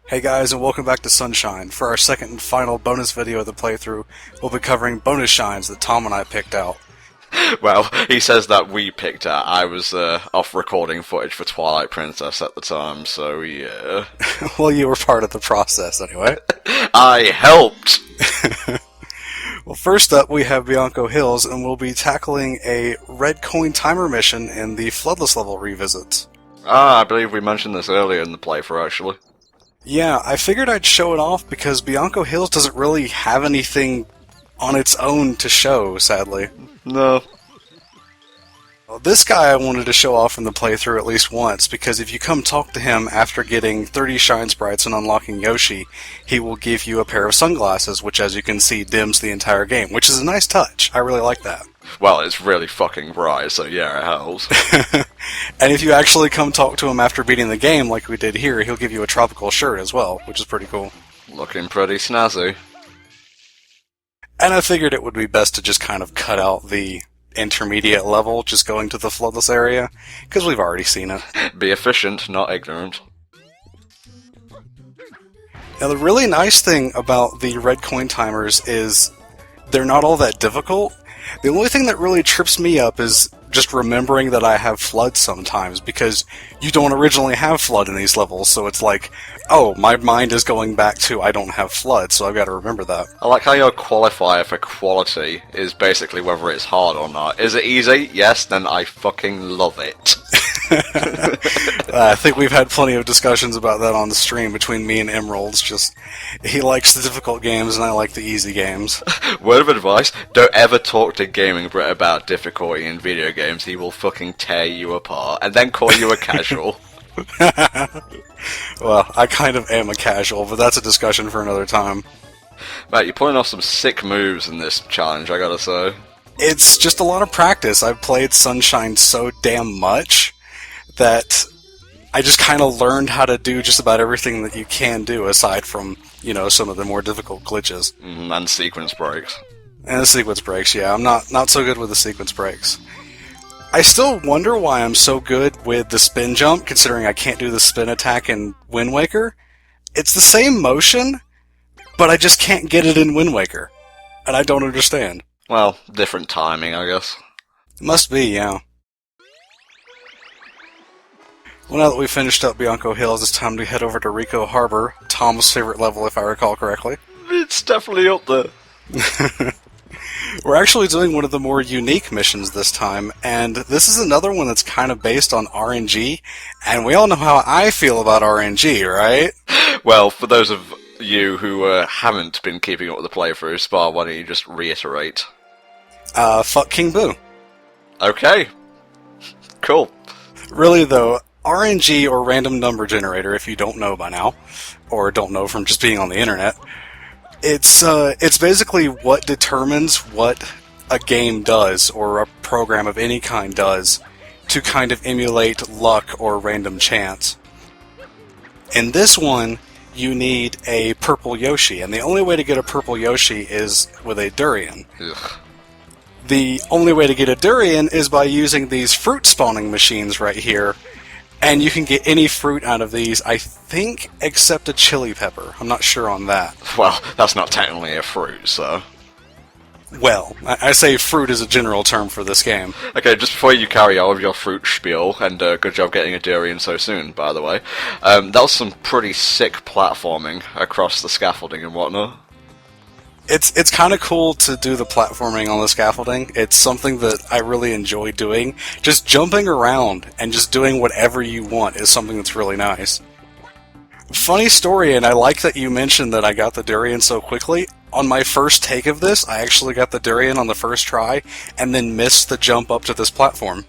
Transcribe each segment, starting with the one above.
Hey guys, and welcome back to Sunshine. For our second and final bonus video of the playthrough, we'll be covering bonus shines that Tom and I picked out. Well, he says that we picked out. I was off recording footage for Twilight Princess at the time, so yeah. Well, you were part of the process anyway. I helped! Well, first up, we have Bianco Hills, and we'll be tackling a red coin timer mission in the Floodless level revisits. I believe we mentioned this earlier in the playthrough, actually. Yeah, I figured I'd show it off because Bianco Hills doesn't really have anything on its own to show, sadly. No. Well, this guy I wanted to show off in the playthrough at least once, because if you come talk to him after getting 30 Shine Sprites and unlocking Yoshi, he will give you a pair of sunglasses, which as you can see dims the entire game, which is a nice touch. I really like that. Well, it's really fucking bright, so yeah, it helps. And if you actually come talk to him after beating the game, like we did here, he'll give you a tropical shirt as well, which is pretty cool. Looking pretty snazzy. And I figured it would be best to just kind of cut out the intermediate level, just going to the Floodless area, because we've already seen it. Be efficient, not ignorant. Now, the really nice thing about the red coin timers is they're not all that difficult. The only thing that really trips me up is just remembering that I have FLUDD sometimes, because you don't originally have FLUDD in these levels, so it's like, oh, my mind is going back to I don't have FLUDD, so I've got to remember that. I like how your qualifier for quality is basically whether it's hard or not. Is it easy? Yes, then I fucking love it. I think we've had plenty of discussions about that on the stream between me and Emerald's. Just, he likes the difficult games and I like the easy games. Word of advice, don't ever talk to Gaming Brett about difficulty in video games. He will fucking tear you apart and then call you a casual. Well, I kind of am a casual, but that's a discussion for another time. Matt, you're pulling off some sick moves in this challenge, I gotta say. It's just a lot of practice. I've played Sunshine so damn much that I just kind of learned how to do just about everything that you can do, aside from, you know, some of the more difficult glitches. And sequence breaks. And the sequence breaks, yeah. I'm not so good with the sequence breaks. I still wonder why I'm so good with the spin jump, considering I can't do the spin attack in Wind Waker. It's the same motion, but I just can't get it in Wind Waker. And I don't understand. Well, different timing, I guess. Must be, yeah. Well, now that we've finished up Bianco Hills, it's time to head over to Rico Harbor, Tom's favorite level if I recall correctly. It's definitely up there. We're actually doing one of the more unique missions this time, and this is another one that's kind of based on RNG, and we all know how I feel about RNG, right? Well, for those of you who haven't been keeping up with the playthrough, Spar, why don't you just reiterate? Fuck King Boo. Okay. Cool. Really though, RNG, or random number generator, if you don't know by now, or don't know from just being on the internet, it's basically what determines what a game does, or a program of any kind does, to kind of emulate luck or random chance. In this one, you need a purple Yoshi, and the only way to get a purple Yoshi is with a durian. Ugh. The only way to get a durian is by using these fruit spawning machines right here, and you can get any fruit out of these, I think, except a chili pepper. I'm not sure on that. Well, that's not technically a fruit, so... Well, I say fruit is a general term for this game. Okay, just before you carry on with your fruit spiel, and good job getting a durian so soon, by the way, that was some pretty sick platforming across the scaffolding and whatnot. It's kind of cool to do the platforming on the scaffolding. It's something that I really enjoy doing. Just jumping around and just doing whatever you want is something that's really nice. Funny story, and I like that you mentioned that I got the durian so quickly. On my first take of this, I actually got the durian on the first try, and then missed the jump up to this platform.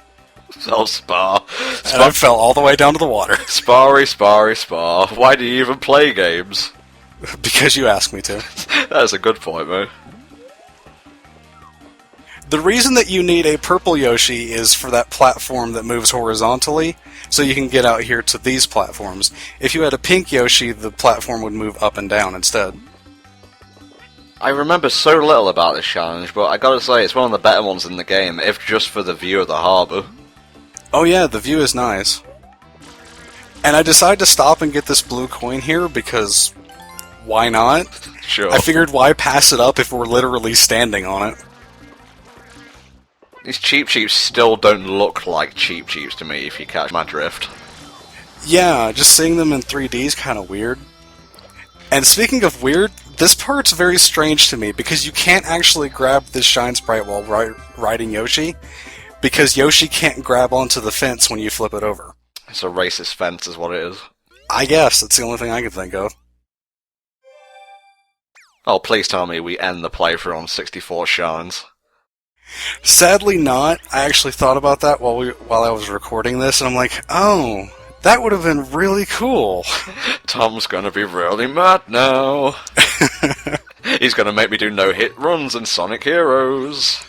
Oh, Spar. And I fell all the way down to the water. Sparry, sparry, spar. Why do you even play games? Because you asked me to. That's a good point, mate. The reason that you need a purple Yoshi is for that platform that moves horizontally, so you can get out here to these platforms. If you had a pink Yoshi, the platform would move up and down instead. I remember so little about this challenge, but I gotta say, it's one of the better ones in the game, if just for the view of the harbour. Oh yeah, the view is nice. And I decided to stop and get this blue coin here because why not? Sure. I figured why pass it up if we're literally standing on it? These Cheep Cheeps still don't look like Cheep Cheeps to me, if you catch my drift. Yeah, just seeing them in 3D is kind of weird. And speaking of weird, this part's very strange to me because you can't actually grab this Shine Sprite while riding Yoshi, because Yoshi can't grab onto the fence when you flip it over. It's a racist fence is what it is. I guess, that's the only thing I can think of. Oh, please tell me we end the playthrough on 64 shines. Sadly not. I actually thought about that while I was recording this, and I'm like, oh, that would have been really cool. Tom's gonna be really mad now. He's gonna make me do no-hit runs in Sonic Heroes.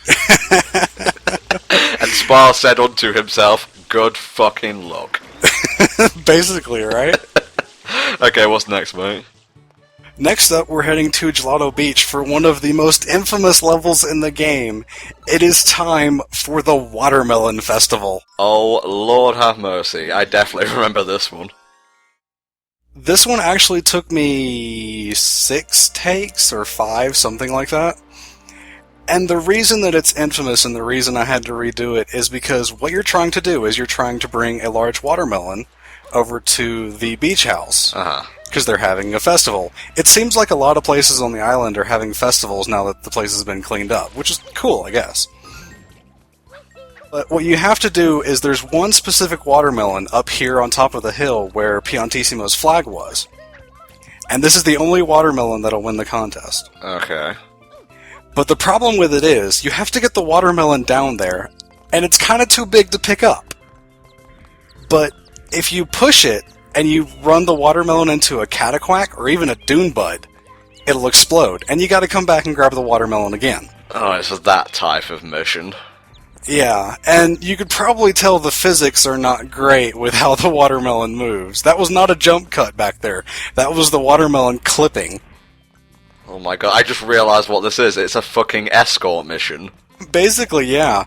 And Spar said unto himself, good fucking luck. Basically, right? Okay, what's next, mate? Next up, we're heading to Gelato Beach for one of the most infamous levels in the game. It is time for the Watermelon Festival. Oh, Lord have mercy. I definitely remember this one. This one actually took me 6 takes, or 5, something like that. And the reason that it's infamous and the reason I had to redo it is because what you're trying to do is you're trying to bring a large watermelon over to the beach house. Because they're having a festival. It seems like a lot of places on the island are having festivals now that the place has been cleaned up, which is cool, I guess. But what you have to do is there's one specific watermelon up here on top of the hill where Piantissimo's flag was. And this is the only watermelon that'll win the contest. Okay. But the problem with it is, you have to get the watermelon down there, and it's kind of too big to pick up. But if you push it, and you run the watermelon into a cataquack, or even a dune bud, it'll explode, and you gotta come back and grab the watermelon again. Oh, it's that type of mission. Yeah, and you could probably tell the physics are not great with how the watermelon moves. That was not a jump cut back there. That was the watermelon clipping. Oh my god, I just realized what this is. It's a fucking escort mission. Basically, yeah.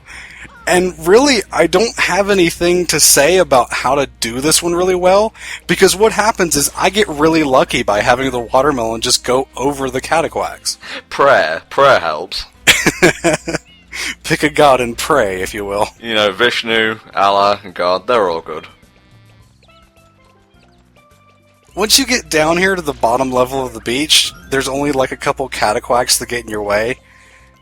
And really, I don't have anything to say about how to do this one really well, because what happens is I get really lucky by having the watermelon just go over the cataquacks. Prayer helps. Pick a god and pray, if you will. You know, Vishnu, Allah, and God, they're all good. Once you get down here to the bottom level of the beach, there's only like a couple cataquacks that get in your way.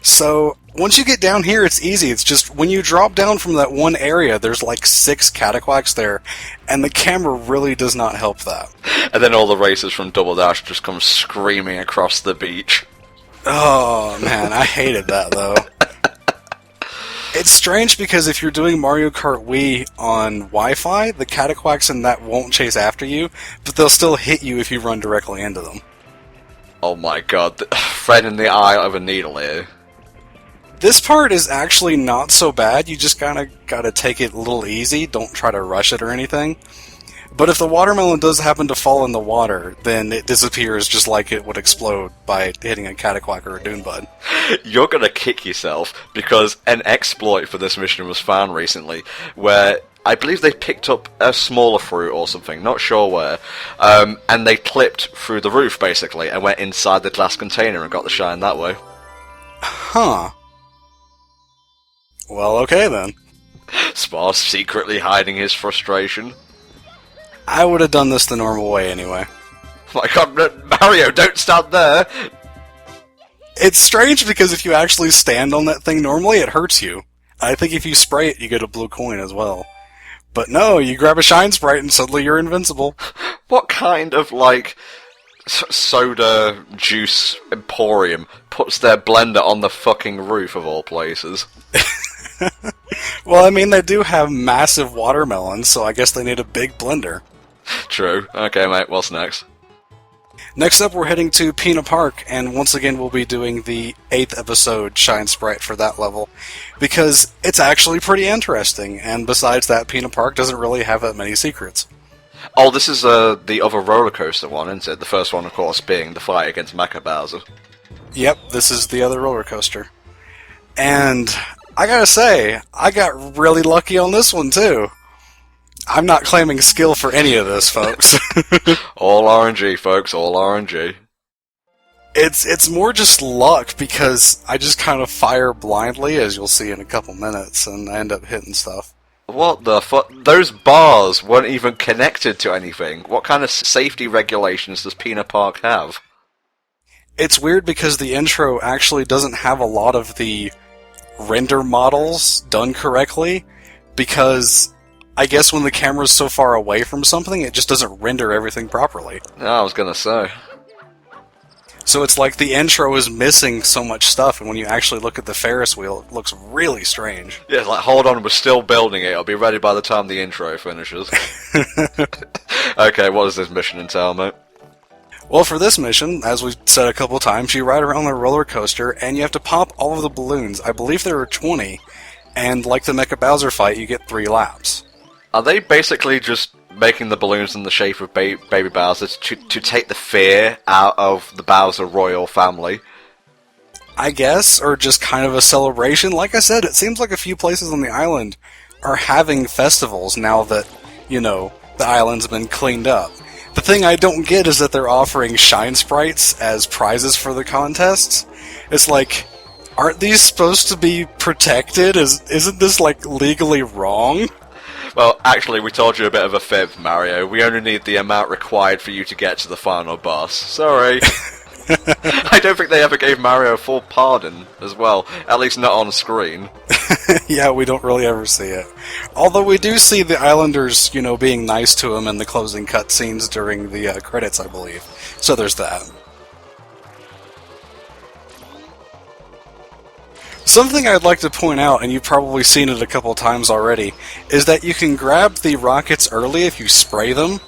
So, once you get down here, it's easy. It's just, when you drop down from that one area, there's like 6 cataquacks there, and the camera really does not help that. And then all the racers from Double Dash just come screaming across the beach. Oh, man, I hated that, though. It's strange because if you're doing Mario Kart Wii on Wi-Fi, the cataquacks in that won't chase after you, but they'll still hit you if you run directly into them. Oh my god, thread in the eye of a needle here. This part is actually not so bad, you just kinda gotta take it a little easy, don't try to rush it or anything. But if the watermelon does happen to fall in the water, then it disappears just like it would explode by hitting a cataquack or a dune bud. You're gonna kick yourself, because an exploit for this mission was found recently, where I believe they picked up a smaller fruit or something, not sure where, and they clipped through the roof, basically, and went inside the glass container and got the shine that way. Huh. Well, okay then. Spar's secretly hiding his frustration. I would have done this the normal way anyway. My god, Mario, don't stand there! It's strange because if you actually stand on that thing normally, it hurts you. I think if you spray it, you get a blue coin as well. But no, you grab a Shine Sprite and suddenly you're invincible. What kind of, like, soda juice emporium puts their blender on the fucking roof of all places? Well, I mean, they do have massive watermelons, so I guess they need a big blender. True. Okay, mate, what's next? Next up, we're heading to Pinna Park, and once again we'll be doing the 8th episode Shine Sprite for that level, because it's actually pretty interesting, and besides that, Pinna Park doesn't really have that many secrets. Oh, this is the other roller coaster one, isn't it? The first one, of course, being the fight against Mecha Bowser. Yep, this is the other roller coaster. And I gotta say, I got really lucky on this one, too. I'm not claiming skill for any of this, folks. All RNG, folks, all RNG. It's more just luck, because I just kind of fire blindly, as you'll see in a couple minutes, and I end up hitting stuff. What the fuck? Those bars weren't even connected to anything. What kind of safety regulations does Pinna Park have? It's weird because the intro actually doesn't have a lot of the render models done correctly, because I guess when the camera's so far away from something, it just doesn't render everything properly. I was gonna say. So it's like the intro is missing so much stuff, and when you actually look at the Ferris wheel, it looks really strange. Yeah, like, hold on, we're still building it. It'll be ready by the time the intro finishes. Okay, what does this mission entail, mate? Well, for this mission, as we've said a couple times, you ride around the roller coaster, and you have to pop all of the balloons. I believe there are 20, and like the Mecha Bowser fight, you get 3 laps. Are they basically just making the balloons in the shape of baby Bowser to take the fear out of the Bowser royal family? I guess, or just kind of a celebration. Like I said, it seems like a few places on the island are having festivals now that, you know, the island's been cleaned up. The thing I don't get is that they're offering shine sprites as prizes for the contests. It's like, aren't these supposed to be protected? Isn't this, like, legally wrong? Well, actually, we told you a bit of a fib, Mario. We only need the amount required for you to get to the final boss. Sorry. I don't think they ever gave Mario a full pardon as well, at least not on screen. Yeah, we don't really ever see it. Although we do see the islanders, you know, being nice to him in the closing cutscenes during the credits, I believe. So there's that. Something I'd like to point out, and you've probably seen it a couple times already, is that you can grab the rockets early if you spray them.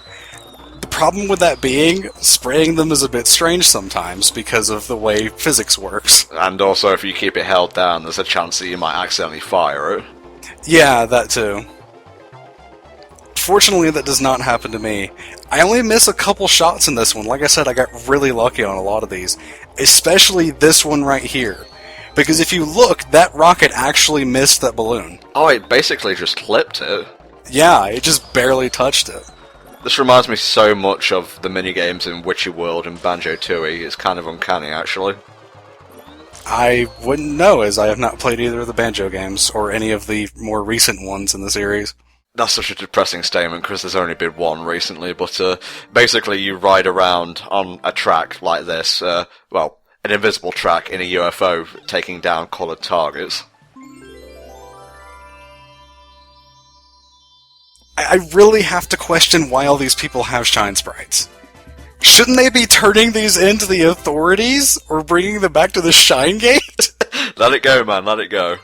The problem with that being, spraying them is a bit strange sometimes because of the way physics works. And also, if you keep it held down, there's a chance that you might accidentally fire it. Yeah, that too. Fortunately, that does not happen to me. I only miss a couple shots in this one. Like I said, I got really lucky on a lot of these. Especially this one right here. Because if you look, that rocket actually missed that balloon. Oh, it basically just clipped it. Yeah, it just barely touched it. This reminds me so much of the minigames in Witchy World and Banjo-Tooie. It's kind of uncanny, actually. I wouldn't know, as I have not played either of the Banjo games, or any of the more recent ones in the series. That's such a depressing statement, because there's only been one recently, but basically you ride around on a track like this, well, an invisible track in a UFO taking down coloured targets. I really have to question why all these people have shine sprites. Shouldn't they be turning these into the authorities, or bringing them back to the Shine Gate? Let it go, man, let it go.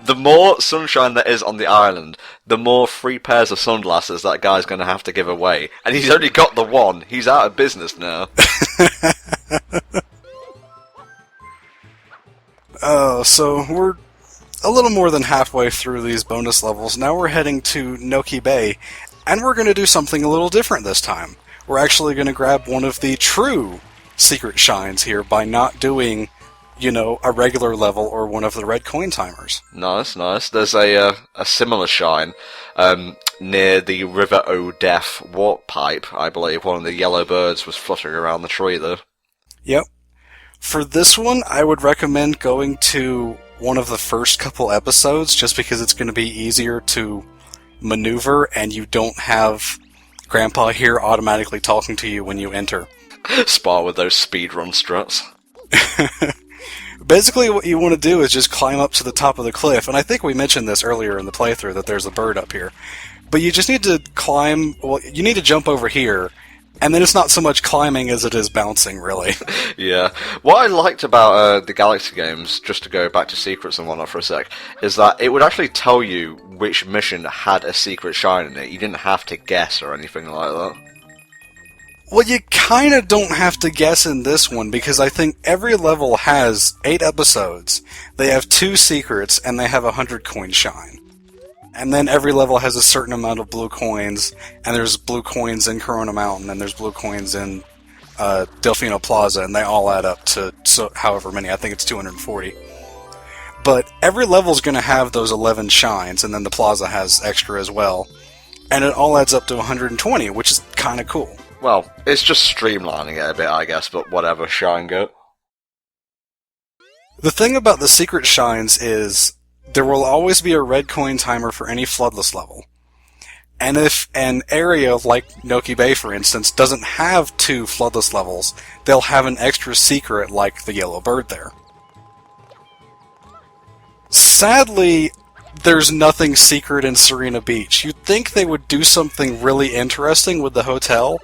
The more sunshine there is on the island, the more free pairs of sunglasses that guy's going to have to give away. And he's only got the one. He's out of business now. Oh, so we're a little more than halfway through these bonus levels. Now we're heading to Noki Bay, and we're going to do something a little different this time. We're actually going to grab one of the true secret shines here by not doing, you know, a regular level or one of the red coin timers. Nice, nice. There's a similar shine near the River O' Death warp pipe, I believe. One of the yellow birds was fluttering around the tree there. Yep. For this one, I would recommend going to one of the first couple episodes, just because it's going to be easier to maneuver, and you don't have Grandpa here automatically talking to you when you enter. Spar with those speedrun struts. Basically, what you want to do is just climb up to the top of the cliff, and I think we mentioned this earlier in the playthrough, that there's a bird up here. But you just need to climb, well, you need to jump over here, and then it's not so much climbing as it is bouncing, really. Yeah. What I liked about the Galaxy games, just to go back to secrets and whatnot for a sec, is that it would actually tell you which mission had a secret shine in it. You didn't have to guess or anything like that. Well, you kind of don't have to guess in this one, because I think every level has 8 episodes. They have 2 secrets, and they have 100 coin shine. And then every level has a certain amount of blue coins, and there's blue coins in Corona Mountain, and there's blue coins in Delfino Plaza, and they all add up to however many. I think it's 240. But every level's going to have those 11 shines, and then the plaza has extra as well. And it all adds up to 120, which is kind of cool. Well, it's just streamlining it a bit, I guess, but whatever, shine go. The thing about the secret shines is there will always be a red coin timer for any floodless level. And if an area like Noki Bay, for instance, doesn't have 2 floodless levels, they'll have an extra secret like the yellow bird there. Sadly, there's nothing secret in Serena Beach. You'd think they would do something really interesting with the hotel,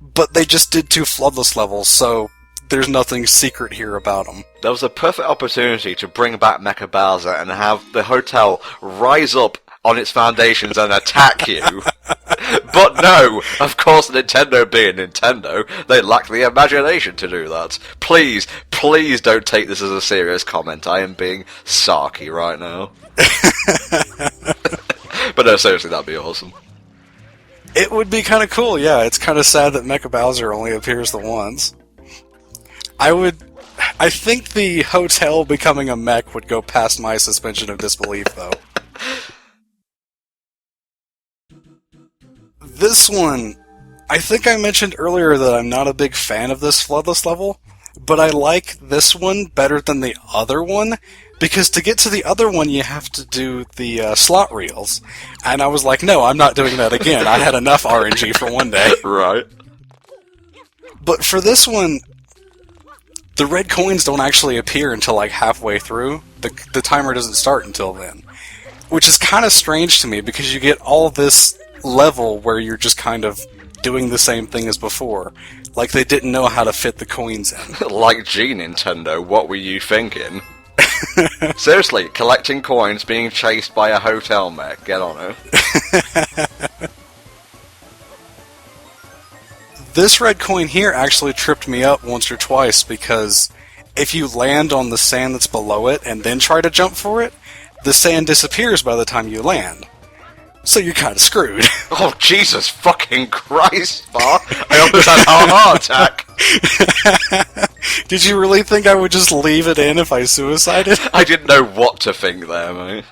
but they just did 2 floodless levels, so there's nothing secret here about them. There was a perfect opportunity to bring back Mecha Bowser and have the hotel rise up on its foundations and attack you. But no, of course, Nintendo being Nintendo, they lack the imagination to do that. Please, please don't take this as a serious comment. I am being sarky right now. But no, seriously, that'd be awesome. It would be kind of cool, yeah. It's kind of sad that Mecha Bowser only appears the once. I think the hotel becoming a mech would go past my suspension of disbelief, though. This one, I think I mentioned earlier that I'm not a big fan of this floodless level, but I like this one better than the other one, because to get to the other one you have to do the slot reels, and I was like, no, I'm not doing that again. I had enough RNG for one day. Right. But for this one, the red coins don't actually appear until like halfway through. The timer doesn't start until then, which is kind of strange to me, because you get all this level where you're just kind of doing the same thing as before. Like they didn't know how to fit the coins in. Like, gee, Nintendo, what were you thinking? Seriously, collecting coins, being chased by a hotel mech. Get on it. This red coin here actually tripped me up once or twice, because if you land on the sand that's below it and then try to jump for it, the sand disappears by the time you land. So you're kind of screwed. Oh, Jesus fucking Christ, Spa! I almost had a heart attack! Did you really think I would just leave it in if I suicided? I didn't know what to think there, mate.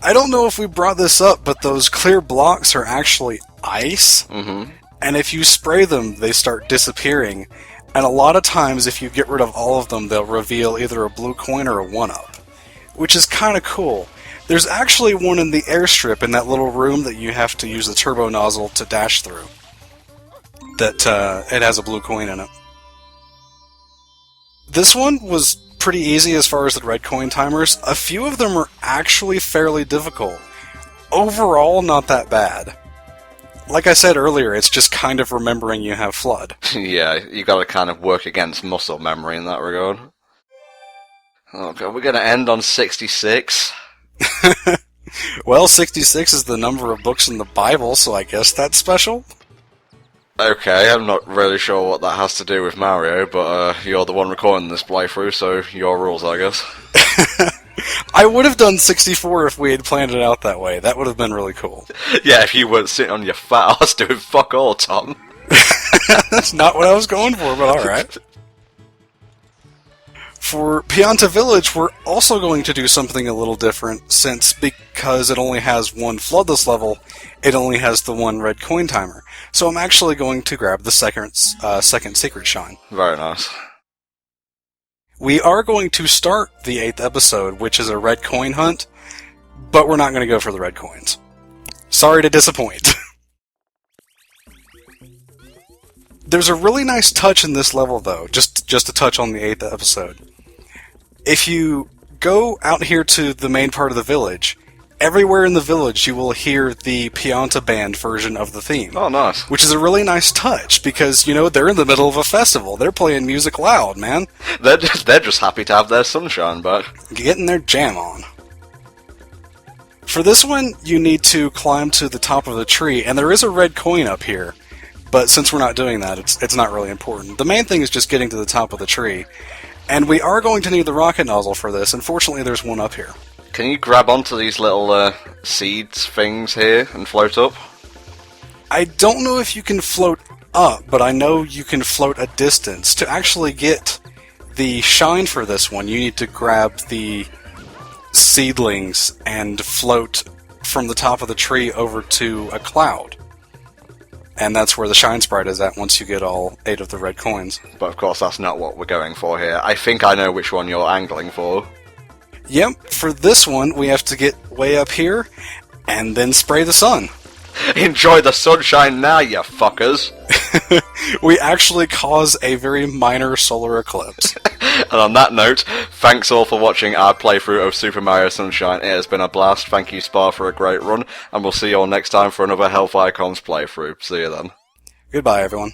I don't know if we brought this up, but those clear blocks are actually ice. Mm-hmm. And if you spray them, they start disappearing. And a lot of times, if you get rid of all of them, they'll reveal either a blue coin or a 1-up. Which is kind of cool. There's actually one in the airstrip in that little room that you have to use the turbo nozzle to dash through. That it has a blue coin in it. This one was pretty easy as far as the red coin timers. A few of them are actually fairly difficult. Overall, not that bad. Like I said earlier, it's just kind of remembering you have FLUDD. Yeah, you gotta kind of work against muscle memory in that regard. Okay, we're gonna end on 66. Well, 66 is the number of books in the Bible, so I guess that's special? Okay, I'm not really sure what that has to do with Mario, but you're the one recording this playthrough, so your rules, I guess. I would have done 64 if we had planned it out that way. That would have been really cool. Yeah, if you weren't sitting on your fat ass doing fuck all, Tom. That's not what I was going for, but alright. For Pianta Village, we're also going to do something a little different, since because it only has one floodless level, it only has the one red coin timer. So I'm actually going to grab the second secret shine. Very nice. We are going to start the 8th episode, which is a red coin hunt, but we're not going to go for the red coins. Sorry to disappoint. There's a really nice touch in this level, though, just a touch on the 8th episode. If you go out here to the main part of the village, everywhere in the village you will hear the Pianta Band version of the theme. Oh, nice. Which is a really nice touch, because, you know, they're in the middle of a festival. They're playing music loud, man. They're just happy to have their sunshine back. Getting their jam on. For this one, you need to climb to the top of the tree, and there is a red coin up here. But since we're not doing that, it's not really important. The main thing is just getting to the top of the tree. And we are going to need the rocket nozzle for this. Unfortunately, there's one up here. Can you grab onto these little seeds things here and float up? I don't know if you can float up, but I know you can float a distance. To actually get The shine for this one, you need to grab the seedlings and float from the top of the tree over to a cloud. And that's where the shine sprite is at once you get all 8 of the red coins. But of course, that's not what we're going for here. I think I know which one you're angling for. Yep, for this one, we have to get way up here and then spray the sun. Enjoy the sunshine now, you fuckers! We actually cause a very minor solar eclipse. And on that note, thanks all for watching our playthrough of Super Mario Sunshine. It has been a blast. Thank you, Spar, for a great run. And we'll see you all next time for another HellfireComms playthrough. See you then. Goodbye, everyone.